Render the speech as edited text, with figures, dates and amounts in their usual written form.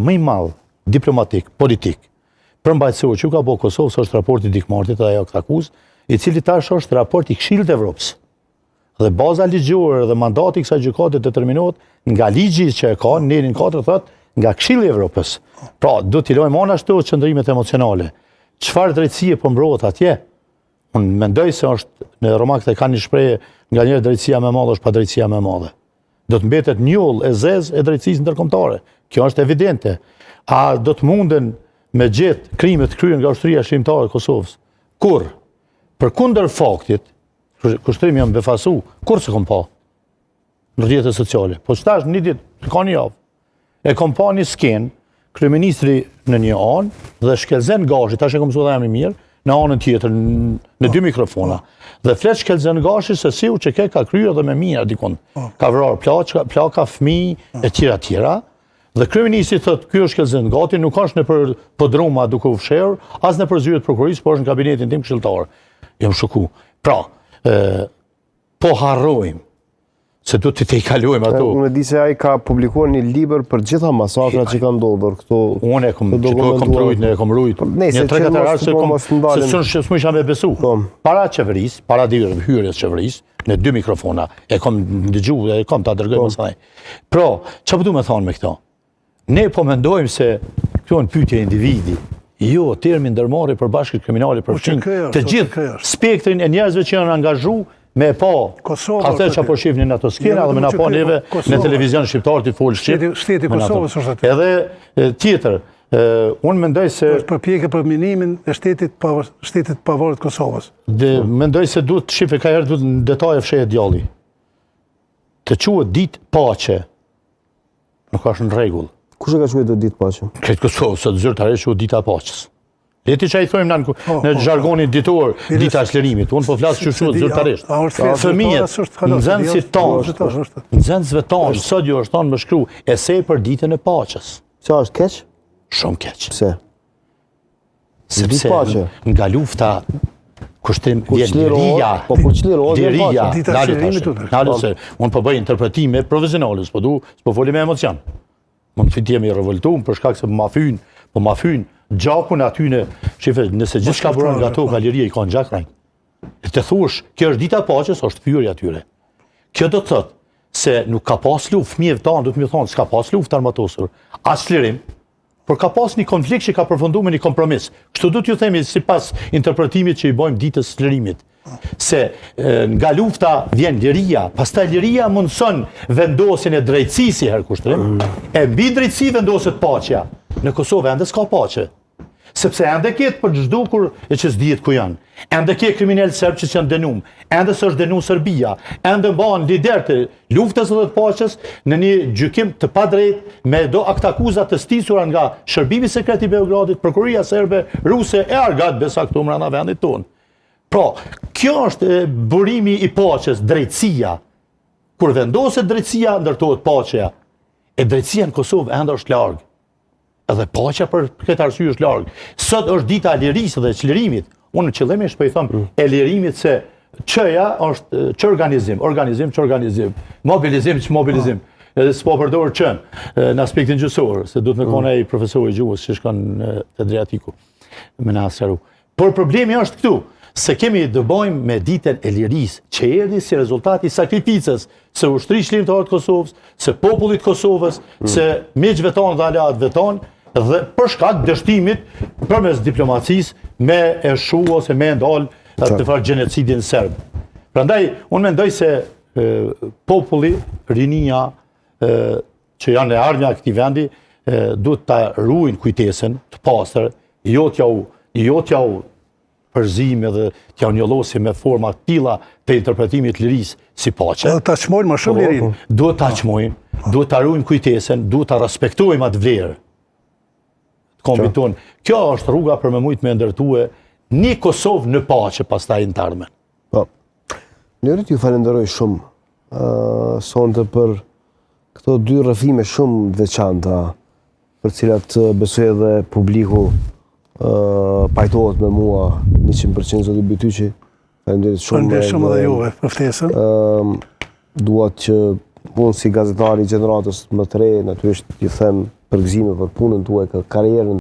më i madh diplomatik, politik, përmbajtësor që ka bëu Kosovës është raporti Dikmartit dhe ajo këtë akuzë, i cili tash është raporti Këshillit të Evropës. Dhe baza ligjore dhe mandati i kësaj gjykate determinohet nga ligji që e ka nerin 4 thotë nga Këshilli i Evropës. Pra, do t'i lojmë ashtu qëndrimet emocionale. Çfarë drejtësie po mbrohet atje? Unë mendoj se është në romakët e kanë një shprehje nga njëherë drejtësia më e madhe është pa drejtësia më e madhe. Do të mbetet njoll e zezë e drejtësisë ndërkombëtare. Kjo është evidente. A do të munden me gjetë krimet kryer nga ushtria shqiptare e Kosovës? Kur? Përkundër faktit, kushtrimi jam befasu, kur se kom pa në rrjetet sociale. Po çtash një ditë, ka një javë. E kom pa një skenë, kryeministri në një anë dhe shkelzen Gashi, tash e kom thënë jam i mirë, në anën tjetër në 2 mikrofona. Dhe flet shkelzen Gashi se si u që ka kryer dhe me mira dikon. Ka vrarë plaka, fëmijë e tjera. Dhe kryeministri thotë, ky është shkelzen gati, nuk është në për podruma duke u fshehur, as në për zyret prokurorisë, por është në kabinetin tim këshilltar. Jam shoku. Pra, po harrojmë se do të i kalojmë ato. Unë di se ai ka publikuar një libër për gjitha masakrat që kanë ndodhur këtu. Unë e kam trujt, ne e kam rujt. Një 3-4 herë se s'më isha me besu. Para qeverisë, para hyrjes qeverisë, në 2 mikrofona, e kam dëgjuar, e kam ta dërgoj më saj. Pra, çfarë do të thonë me këto? Ne po mendojmë se kjo është pyetje individi. Jo, termi ndërmarrje për bashkët kriminale përfshin të gjithë spektrin e njerëzve që janë angazhu me pa atë që po shihnin ato skena dhe me na pa neve në televizion shqiptar të fol shqip. Shteti i Kosovës është aty. Edhe tjetër, unë mendoj se është përpjekje për minimin e shtetit pavarur të Kosovës. Mendoj se duhet të shifë ka herë duhet në detaje fshehet djalli. Të quhet ditë paqe. Nuk është në rregull. Kush e ka quajtur ditë paqe? Këtë Kosovë, sot zyrtarisht quhet dita e paqes. Leti që i thojmë në zhargonin ditor, dita e çlirimit. Unë po flas që quhet zyrtarisht. Fëmijët, nxënësve tanë, sot ju është thonë më shkru esej për ditën e paqes. Sa është keq? Shumë keq. Pse? Sepse nga lufta kushtrim vjen liria. Po çlirohet. Liria. Unë po bëj interpretime profesionale, s'po foli me emocion. Mund të jemi revoltuar për shkak se po ma fyn gjakun aty në shife, nëse gjithçka buron nga ato galeria i kanë gjak rënj. Të thuash, kjo është dita e paqes, është fyerja atyre. Kjo do të thotë se nuk ka pas luftë, fëmijët tanë do të më thonë, s'ka pas luftë armatosur, as çlirim, por ka pas një konflikt që ka përfunduar me një kompromis. Kështu do t'ju themi sipas interpretimit që i bëjmë ditës së çlirimit. Se nga lufta vjen liria, pastaj liria mundson vendosjen e drejtësisë herë kushtrim, e mbi drejtësi vendoset paqja. Në Kosovë ende s'ka paqe. Sepse ende ketë për çdo kur e që s'dihet ku janë. Ende ke kriminal serb që janë dënuar, ende s'është dënuar Serbia, ende mbahen lider të luftës dhe të paqes në një gjykim të padrejtë me do akt akuza të stisura nga Shërbimi Sekret i Beogradit, prokuroria serbe, ruse e argat besa këtu mbrana vendit tonë. Pra, kjo është burimi i paqes, drejtësia. Kur vendoset drejtësia, ndërtohet paqja. E drejtësia në Kosovë ende është larg. Edhe paqja për këtë arsye është larg. Sot është dita e lirisë dhe çlirimit. Unë qëllimisht po i them e lirimit se çja është çorganizim, organizim, mobilizim, mobilizim. Edhe s'po përdor çën në aspektin gjyqësor, se duhet me qenë ai profesori i gjuhës që shkon te Adriatiku me Naseru. Por problemi është këtu. Se kemi të bëjmë me ditën e lirisë, që erdhi si rezultati i sakrificës së ushtrisë shlirimtare të Kosovës, së popullit Kosovës, së miqve tonë dhe aleatëve tonë, dhe për shkak dështimit përmes diplomacisë me e shu ose me ndal të farë gjenocidin serb. Prandaj, unë mendoj se populli, rinia që janë e ardhmja këtij vendi, duhet ta ruajnë kujtesën të pastër, jo t'jau përzime dhe t'ja njollosi me forma tilla të interpretimit lirisë si paqe. Edhe ta çmojnë më shumë lirinë. Duhet ta çmojnë, duhet ta ruajnë kujtesën, duhet ta respektojmë atë vlerë. Kombit tonë. Kjo është rruga për me mujt me ndërtue një Kosovë në paqe pastaj në të ardhmen. Po. Njërit ju falenderoj shumë sonte për këto 2 rrëfime shumë veçanta, për cilat besoj edhe publiku pajtohet me mua 100% zoti Bytyqi. Faleminderit shumë. Faleminderit shumë edhe juve për ftesën. Duat që unë si gazetari i gjeneratës më të re, natyrisht ju them për gëzime, për punën tuaj, për karrierën